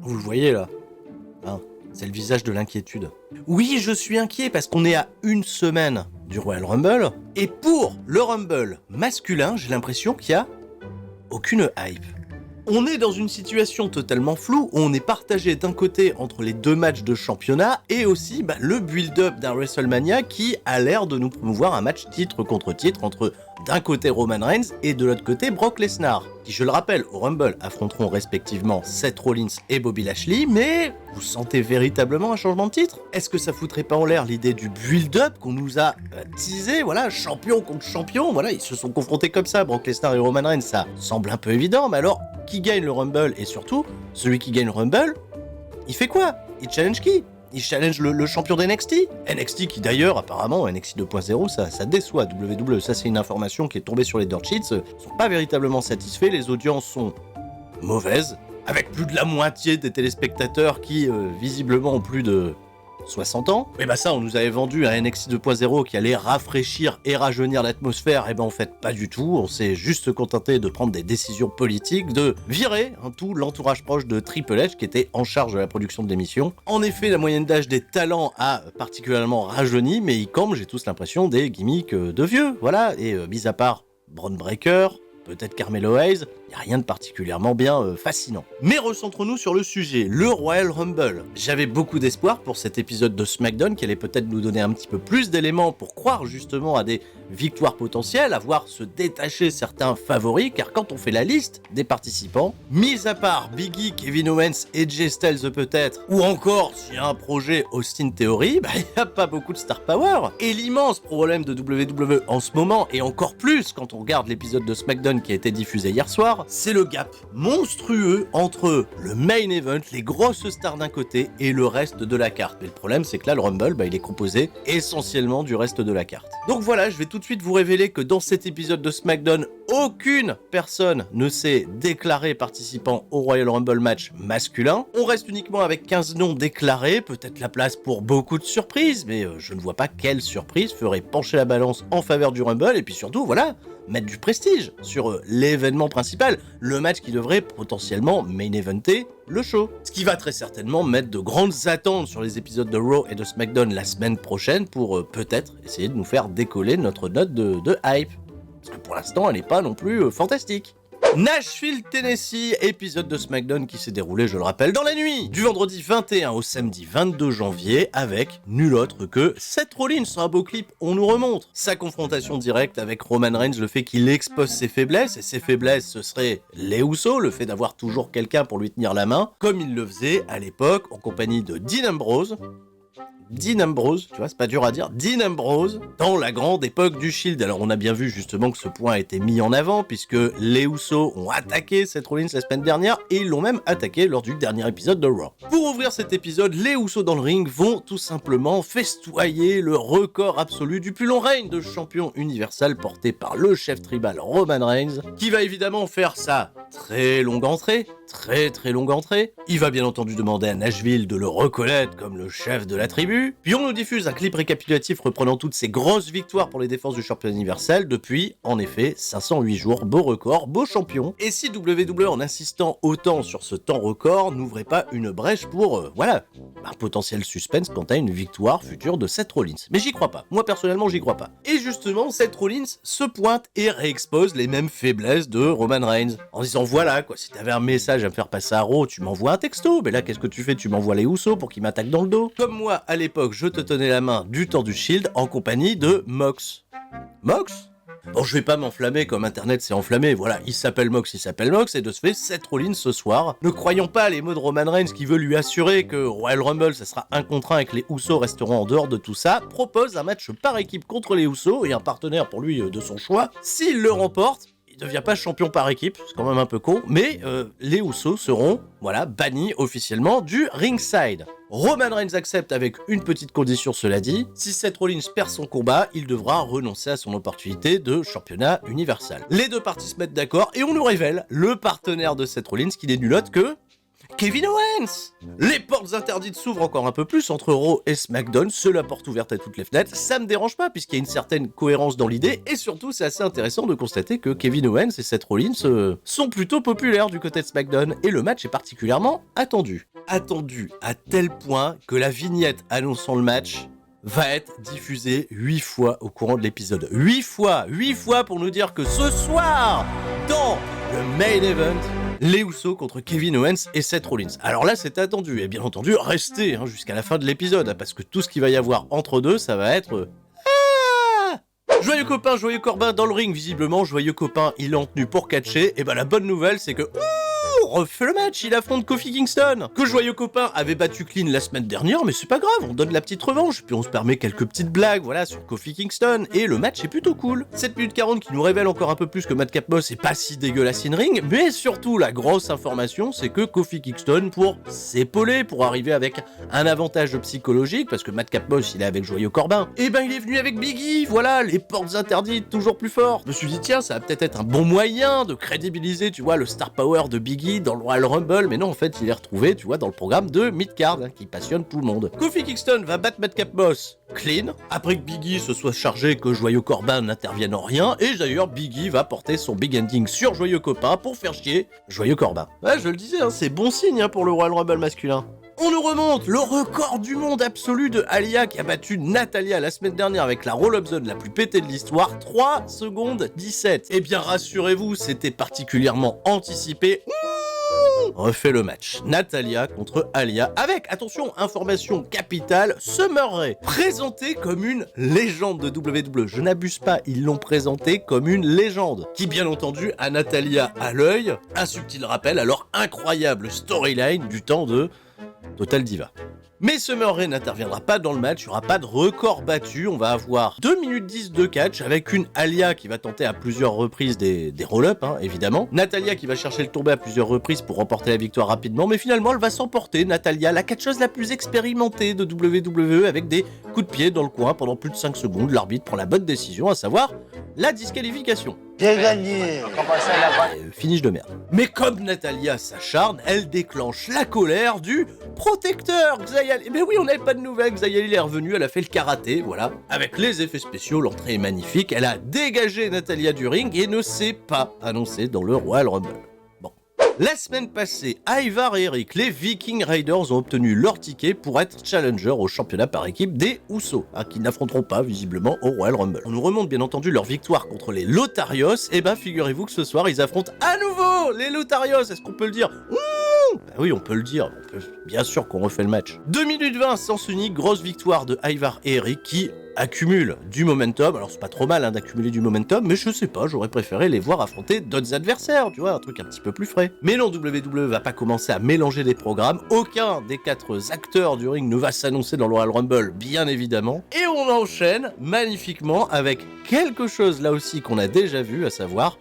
Vous le voyez là, hein, c'est le visage de l'inquiétude. Oui, je suis inquiet parce qu'on est à une semaine du Royal Rumble, et pour le Rumble masculin, j'ai l'impression qu'il y a aucune hype. On est dans une situation totalement floue où on est partagé d'un côté entre les deux matchs de championnat et aussi le build-up d'un WrestleMania qui a l'air de nous promouvoir un match titre contre titre entre d'un côté Roman Reigns et de l'autre côté Brock Lesnar, qui, je le rappelle, au Rumble affronteront respectivement Seth Rollins et Bobby Lashley, mais vous sentez véritablement un changement de titre? Est-ce que ça foutrait pas en l'air l'idée du build-up qu'on nous a teasé, voilà, champion contre champion, voilà, ils se sont confrontés comme ça, Brock Lesnar et Roman Reigns, ça semble un peu évident, mais alors, qui gagne le Rumble? Et surtout, celui qui gagne le Rumble, il fait quoi? Il challenge qui? Il challenge le champion d'NXT? NXT qui d'ailleurs, apparemment, NXT 2.0, ça déçoit WWE. Ça, c'est une information qui est tombée sur les dirt sheets. Ils sont pas véritablement satisfaits, les audiences sont mauvaises, avec plus de la moitié des téléspectateurs qui, visiblement, ont plus de 60 ans. Et ça, on nous avait vendu un NXT 2.0 qui allait rafraîchir et rajeunir l'atmosphère. Et en fait, pas du tout. On s'est juste contenté de prendre des décisions politiques, de virer tout l'entourage proche de Triple H qui était en charge de la production de l'émission. En effet, la moyenne d'âge des talents a particulièrement rajeuni, mais ils campent, j'ai tous l'impression, des gimmicks de vieux. Voilà, et mis à part Braun Breaker, peut-être Carmelo Hayes, il n'y a rien de particulièrement bien fascinant. Mais recentrons-nous sur le sujet, le Royal Rumble. J'avais beaucoup d'espoir pour cet épisode de SmackDown qui allait peut-être nous donner un petit peu plus d'éléments pour croire justement à des victoires potentielles, à voir se détacher certains favoris, car quand on fait la liste des participants, mis à part Big E, Kevin Owens et Jay Styles peut-être, ou encore s'il y a un projet Austin Theory, il n'y a pas beaucoup de star power. Et l'immense problème de WWE en ce moment, et encore plus quand on regarde l'épisode de SmackDown qui a été diffusé hier soir, c'est le gap monstrueux entre le main event, les grosses stars d'un côté, et le reste de la carte. Mais le problème, c'est que là, le Rumble, il est composé essentiellement du reste de la carte. Donc voilà, je vais tout de suite vous révéler que dans cet épisode de SmackDown, aucune personne ne s'est déclarée participant au Royal Rumble match masculin. On reste uniquement avec 15 noms déclarés, peut-être la place pour beaucoup de surprises, mais je ne vois pas quelle surprise ferait pencher la balance en faveur du Rumble, et puis surtout, voilà, mettre du prestige sur l'événement principal, le match qui devrait potentiellement main-eventer le show. Ce qui va très certainement mettre de grandes attentes sur les épisodes de Raw et de SmackDown la semaine prochaine pour peut-être essayer de nous faire décoller notre note de hype. Parce que pour l'instant, elle n'est pas non plus fantastique. Nashville, Tennessee, épisode de SmackDown qui s'est déroulé, je le rappelle, dans la nuit du vendredi 21 au samedi 22 janvier avec nul autre que Seth Rollins. Sur un beau clip, on nous remontre sa confrontation directe avec Roman Reigns, le fait qu'il expose ses faiblesses, et ses faiblesses ce serait les Usos, le fait d'avoir toujours quelqu'un pour lui tenir la main, comme il le faisait à l'époque en compagnie de Dean Ambrose, tu vois, c'est pas dur à dire, Dean Ambrose, dans la grande époque du Shield. Alors on a bien vu justement que ce point a été mis en avant, puisque les Usos ont attaqué Seth Rollins la semaine dernière, et ils l'ont même attaqué lors du dernier épisode de Raw. Pour ouvrir cet épisode, les Usos dans le ring vont tout simplement festoyer le record absolu du plus long règne de champion universel porté par le chef tribal Roman Reigns, qui va évidemment faire sa très longue entrée. Il va bien entendu demander à Nashville de le reconnaître comme le chef de la tribu. Puis on nous diffuse un clip récapitulatif reprenant toutes ces grosses victoires pour les défenses du champion universel depuis, en effet, 508 jours, beau record, beau champion. Et si WWE, en insistant autant sur ce temps record, n'ouvrait pas une brèche pour, un potentiel suspense quant à une victoire future de Seth Rollins. Mais j'y crois pas. Moi, personnellement, j'y crois pas. Et justement, Seth Rollins se pointe et réexpose les mêmes faiblesses de Roman Reigns. En disant, voilà, quoi, si t'avais un message à me faire passer à Raw, tu m'envoies un texto. Mais là, qu'est-ce que tu fais? Tu m'envoies les Usos pour qu'ils m'attaquent dans le dos. Comme moi, à l'époque, je te tenais la main du temps du Shield en compagnie de Mox. Mox? Bon, je vais pas m'enflammer comme Internet s'est enflammé, voilà, il s'appelle Mox, et de ce fait, Seth Rollins ce soir. Ne croyons pas les mots de Roman Reigns qui veut lui assurer que Royal Rumble, ça sera un contre un et que les Usos resteront en dehors de tout ça, propose un match par équipe contre les Usos et un partenaire pour lui de son choix. S'il le remporte, il devient pas champion par équipe, c'est quand même un peu con, mais les Usos seront, bannis officiellement du ringside. Roman Reigns accepte avec une petite condition, cela dit, si Seth Rollins perd son combat, il devra renoncer à son opportunité de championnat universel. Les deux parties se mettent d'accord et on nous révèle le partenaire de Seth Rollins qui n'est nul autre que Kevin Owens. Les portes interdites s'ouvrent encore un peu plus entre Raw et SmackDown, c'est la porte ouverte à toutes les fenêtres, ça me dérange pas puisqu'il y a une certaine cohérence dans l'idée, et surtout c'est assez intéressant de constater que Kevin Owens et Seth Rollins sont plutôt populaires du côté de SmackDown, et le match est particulièrement attendu. Attendu à tel point que la vignette annonçant le match va être diffusée 8 fois au courant de l'épisode. 8 fois pour nous dire que ce soir, dans le main event, les Usos contre Kevin Owens et Seth Rollins. Alors là, c'est attendu, et bien entendu, restez jusqu'à la fin de l'épisode, parce que tout ce qu'il va y avoir entre deux, ça va être... Joyeux copain, joyeux Corbin dans le ring, visiblement, joyeux copain, il est en tenue pour catcher, et ben la bonne nouvelle, c'est que... refait le match, il affronte Kofi Kingston, que joyeux copain avait battu Clean la semaine dernière, mais c'est pas grave, on donne la petite revanche, puis on se permet quelques petites blagues, voilà, sur Kofi Kingston, et le match est plutôt cool. 7 minutes 40 qui nous révèle encore un peu plus que Madcap Moss est pas si dégueulasse in ring, mais surtout la grosse information, c'est que Kofi Kingston, pour s'épauler, pour arriver avec un avantage psychologique, parce que Madcap Moss il est avec joyeux Corbin, et ben il est venu avec Big E, voilà, les portes interdites toujours plus fort. Je me suis dit tiens, ça va peut-être être un bon moyen de crédibiliser, tu vois, le star power de Big E dans le Royal Rumble, mais non, en fait, il est retrouvé, tu vois, dans le programme de Midcard, qui passionne tout le monde. Kofi Kingston va battre Madcap Moss clean, après que Big E se soit chargé que Joyeux Corbin n'intervienne en rien, et d'ailleurs, Big E va porter son big ending sur Joyeux Copain pour faire chier Joyeux Corbin. Ouais, je le disais, c'est bon signe pour le Royal Rumble masculin. On nous remonte le record du monde absolu de Aliyah qui a battu Natalya la semaine dernière avec la roll-up zone la plus pétée de l'histoire, 3 secondes 17. Eh bien rassurez-vous, c'était particulièrement anticipé. Refait le match. Natalya contre Aliyah avec, attention, information capitale, Summer Rae, présentée comme une légende de WWE. Je n'abuse pas, ils l'ont présentée comme une légende, qui bien entendu a Natalya à l'œil, un subtil rappel à leur incroyable storyline du temps de Total Diva. Mais Summer Rae n'interviendra pas dans le match, il n'y aura pas de record battu, on va avoir 2 minutes 10 de catch avec une Aliyah qui va tenter à plusieurs reprises des roll-up, évidemment. Natalya qui va chercher le tombé à plusieurs reprises pour remporter la victoire rapidement, mais finalement elle va s'emporter, Natalya, la catcheuse la plus expérimentée de WWE, avec des coups de pied dans le coin pendant plus de 5 secondes. L'arbitre prend la bonne décision, à savoir la disqualification. J'ai gagné. Finish de merde. Mais comme Natalya s'acharne, elle déclenche la colère du protecteur Xayali. Mais oui, on n'avait pas de nouvelles. Xayali est revenue, elle a fait le karaté, voilà. Avec les effets spéciaux, l'entrée est magnifique. Elle a dégagé Natalya du ring et ne s'est pas annoncée dans le Royal Rumble. La semaine passée, Ivar et Eric, les Viking Raiders, ont obtenu leur ticket pour être challenger au championnat par équipe des Usos, qui n'affronteront pas visiblement au Royal Rumble. On nous remonte bien entendu leur victoire contre les Lotharios, et ben figurez-vous que ce soir ils affrontent à nouveau les Lotharios, est-ce qu'on peut le dire? Bah oui, on peut le dire, bien sûr qu'on refait le match. 2 minutes 20, sens unique, grosse victoire de Ivar et Eric qui accumulent du momentum. Alors c'est pas trop mal d'accumuler du momentum, mais je sais pas, j'aurais préféré les voir affronter d'autres adversaires, tu vois, un truc un petit peu plus frais. Mais non, WWE va pas commencer à mélanger des programmes, aucun des 4 acteurs du ring ne va s'annoncer dans le Royal Rumble, bien évidemment. Et on enchaîne magnifiquement avec quelque chose là aussi qu'on a déjà vu, à savoir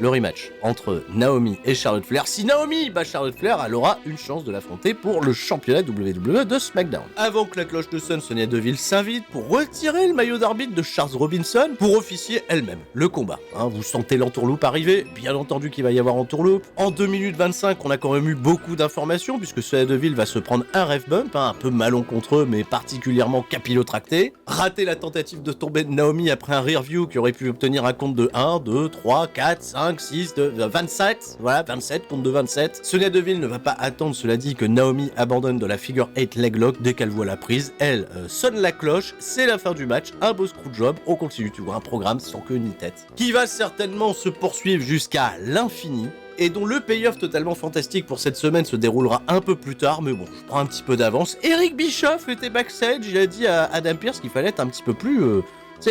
le rematch entre Naomi et Charlotte Flair. Si Naomi bat Charlotte Flair, elle aura une chance de l'affronter pour le championnat WWE de SmackDown. Avant que la cloche de sonne, Sonya Deville s'invite pour retirer le maillot d'arbitre de Charles Robinson pour officier elle-même le combat. Vous sentez l'entourloupe arriver, bien entendu qu'il va y avoir entourloupe. En 2 minutes 25, on a quand même eu beaucoup d'informations puisque Sonya Deville va se prendre un ref bump, un peu malencontreux mais particulièrement capillotracté. Rater la tentative de tomber de Naomi après un rear view qui aurait pu obtenir un compte de 1, 2, 3, 4, 5, 6, 27, voilà, 27, compte de 27. Sonya Deville ne va pas attendre, cela dit, que Naomi abandonne de la figure 8 leg lock dès qu'elle voit la prise. Elle sonne la cloche, c'est la fin du match, un beau screwjob, on continue, tu vois, un programme sans queue ni tête, qui va certainement se poursuivre jusqu'à l'infini, et dont le payoff totalement fantastique pour cette semaine se déroulera un peu plus tard, mais bon, je prends un petit peu d'avance. Eric Bischoff était backstage, il a dit à Adam Pearce qu'il fallait être un petit peu plus...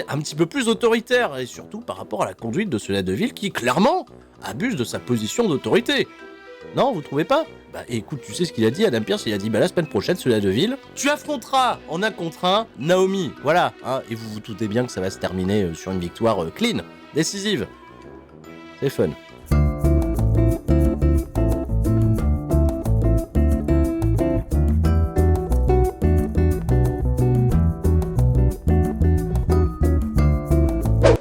un petit peu plus autoritaire, et surtout par rapport à la conduite de Sonya Deville qui, clairement, abuse de sa position d'autorité. Non, vous trouvez pas? Bah écoute, tu sais ce qu'il a dit, Adam Pearce, il a dit, bah la semaine prochaine, Sonya Deville, tu affronteras en 1 contre 1 Naomi, voilà, et vous vous doutez bien que ça va se terminer sur une victoire clean, décisive. C'est fun.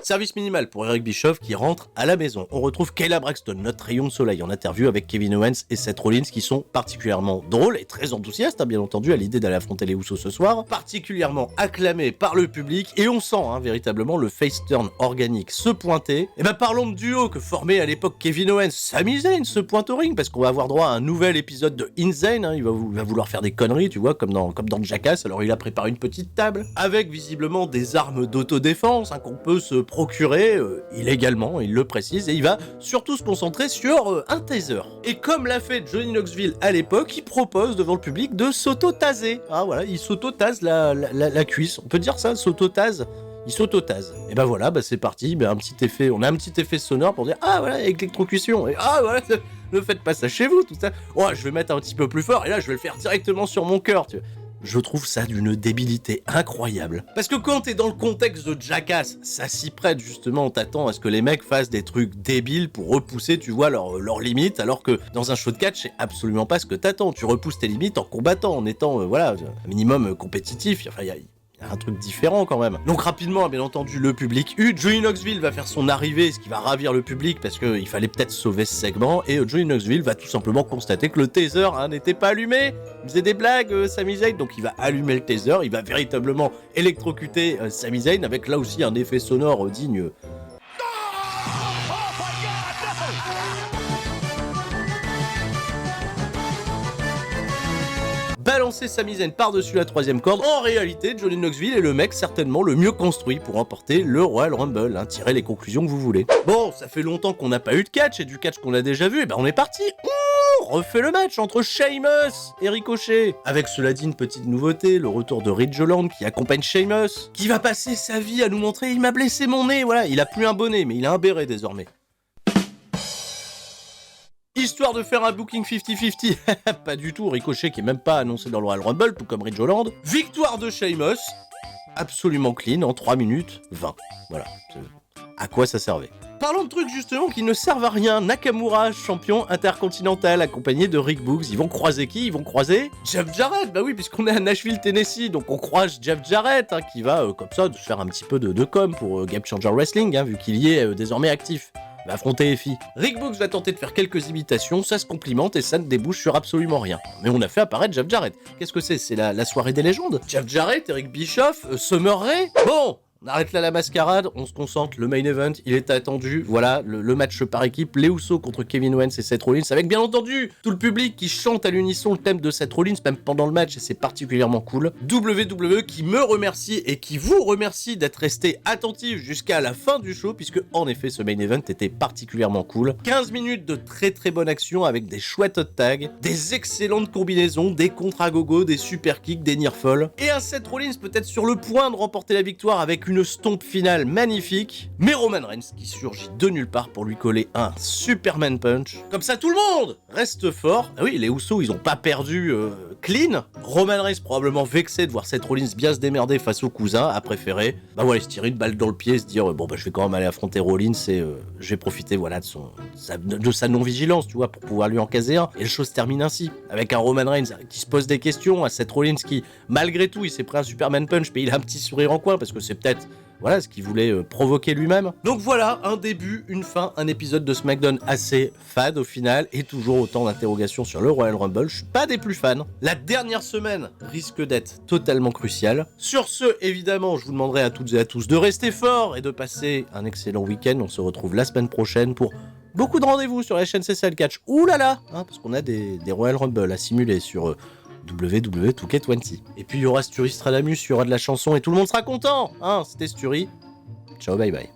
Service minimal pour Eric Bischoff qui rentre à la maison. On retrouve Kayla Braxton, notre rayon de soleil, en interview avec Kevin Owens et Seth Rollins qui sont particulièrement drôles et très enthousiastes, bien entendu, à l'idée d'aller affronter les Usos ce soir, particulièrement acclamés par le public, et on sent véritablement le face turn organique se pointer. Et parlons de duo que formait à l'époque Kevin Owens. Sami Zayn se pointe au ring parce qu'on va avoir droit à un nouvel épisode de Insane. Il va vouloir faire des conneries, tu vois, comme dans Jackass. Alors il a préparé une petite table avec visiblement des armes d'autodéfense qu'on peut se procurer illégalement, il le précise, et il va surtout se concentrer sur un taser. Et comme l'a fait Johnny Knoxville à l'époque, il propose devant le public de s'auto-taser. Voilà, il s'auto-tase la cuisse. On peut dire ça, s'auto-tase. Il s'auto-tase. Et voilà, c'est parti. On a un petit effet sonore pour dire voilà, électrocution. Et voilà, ne faites pas ça chez vous, tout ça. Je vais mettre un petit peu plus fort et là, je vais le faire directement sur mon cœur. Tu vois. Je trouve ça d'une débilité incroyable. Parce que quand t'es dans le contexte de Jackass, ça s'y prête justement, on t'attend à ce que les mecs fassent des trucs débiles pour repousser, tu vois, leurs limites, alors que dans un show de catch, c'est absolument pas ce que t'attends. Tu repousses tes limites en combattant, en étant, un minimum compétitif. Enfin, il y a un truc différent quand même. Donc rapidement, bien entendu, le public Johnny Knoxville va faire son arrivée, ce qui va ravir le public parce qu'il fallait peut-être sauver ce segment, et Johnny Knoxville va tout simplement constater que le taser n'était pas allumé. Il faisait des blagues, Sami Zayn, donc il va allumer le taser, il va véritablement électrocuter Sami Zayn avec là aussi un effet sonore digne. Balancer Sami Zayn par-dessus la troisième corde. En réalité, Johnny Knoxville est le mec certainement le mieux construit pour remporter le Royal Rumble. Tirez les conclusions que vous voulez. Bon, ça fait longtemps qu'on n'a pas eu de catch, et du catch qu'on a déjà vu, et on est parti. On refait le match entre Sheamus et Ricochet. Avec cela dit une petite nouveauté, le retour de Ridge Holland qui accompagne Sheamus, qui va passer sa vie à nous montrer « il m'a blessé mon nez », voilà, il a plus un bonnet, mais il a un béret désormais. Histoire de faire un booking 50-50, pas du tout, Ricochet qui est même pas annoncé dans le Royal Rumble, tout comme Ridge Holland. Victoire de Sheamus, absolument clean, en 3 minutes 20. Voilà, à quoi ça servait. Parlons de trucs justement qui ne servent à rien. Nakamura, champion intercontinental, accompagné de Rick Boogs. Ils vont croiser qui? Ils vont croiser Jeff Jarrett. Oui, puisqu'on est à Nashville, Tennessee, donc on croise Jeff Jarrett, qui va, comme ça, faire un petit peu de com pour Game Changer Wrestling, vu qu'il y est désormais actif. Va affronter Effie. Rick Boogs va tenter de faire quelques imitations, ça se complimente et ça ne débouche sur absolument rien. Mais on a fait apparaître Jeff Jarrett. Qu'est-ce que c'est? C'est la soirée des légendes? Jeff Jarrett, Eric Bischoff, Summer Rae. Bon, on arrête là la mascarade, on se concentre, le main event, il est attendu, voilà, le match par équipe, les Usos contre Kevin Owens et Seth Rollins, avec bien entendu tout le public qui chante à l'unisson le thème de Seth Rollins, même pendant le match, et c'est particulièrement cool. WWE qui me remercie et qui vous remercie d'être resté attentif jusqu'à la fin du show, puisque en effet ce main event était particulièrement cool. 15 minutes de très très bonne action avec des chouettes hot tags, des excellentes combinaisons, des contre à gogo, des super kicks, des near fall, et un Seth Rollins peut-être sur le point de remporter la victoire avec une stomp finale magnifique, mais Roman Reigns qui surgit de nulle part pour lui coller un Superman Punch. Comme ça tout le monde reste fort. Ah oui, les Usos ils ont pas perdu clean. Roman Reigns probablement vexé de voir Seth Rollins bien se démerder face au cousin, a préféré se tirer une balle dans le pied et se dire je vais quand même aller affronter Rollins et je vais profiter de sa non-vigilance, tu vois, pour pouvoir lui en caser un. Et la chose termine ainsi, avec un Roman Reigns qui se pose des questions, à Seth Rollins qui, malgré tout, il s'est pris un Superman Punch, mais il a un petit sourire en coin parce que c'est peut-être ce qu'il voulait provoquer lui-même. Donc voilà, un début, une fin, un épisode de SmackDown assez fade au final, et toujours autant d'interrogations sur le Royal Rumble. Je suis pas des plus fans. La dernière semaine risque d'être totalement cruciale. Sur ce, évidemment, je vous demanderai à toutes et à tous de rester forts et de passer un excellent week-end. On se retrouve la semaine prochaine pour beaucoup de rendez-vous sur la chaîne CCL Catch. Ouh là là, parce qu'on a des Royal Rumble à simuler sur WWE 2K20. Et puis il y aura Sturi Stradamus, il y aura de la chanson et tout le monde sera content. C'était Sturi. Ciao, bye bye.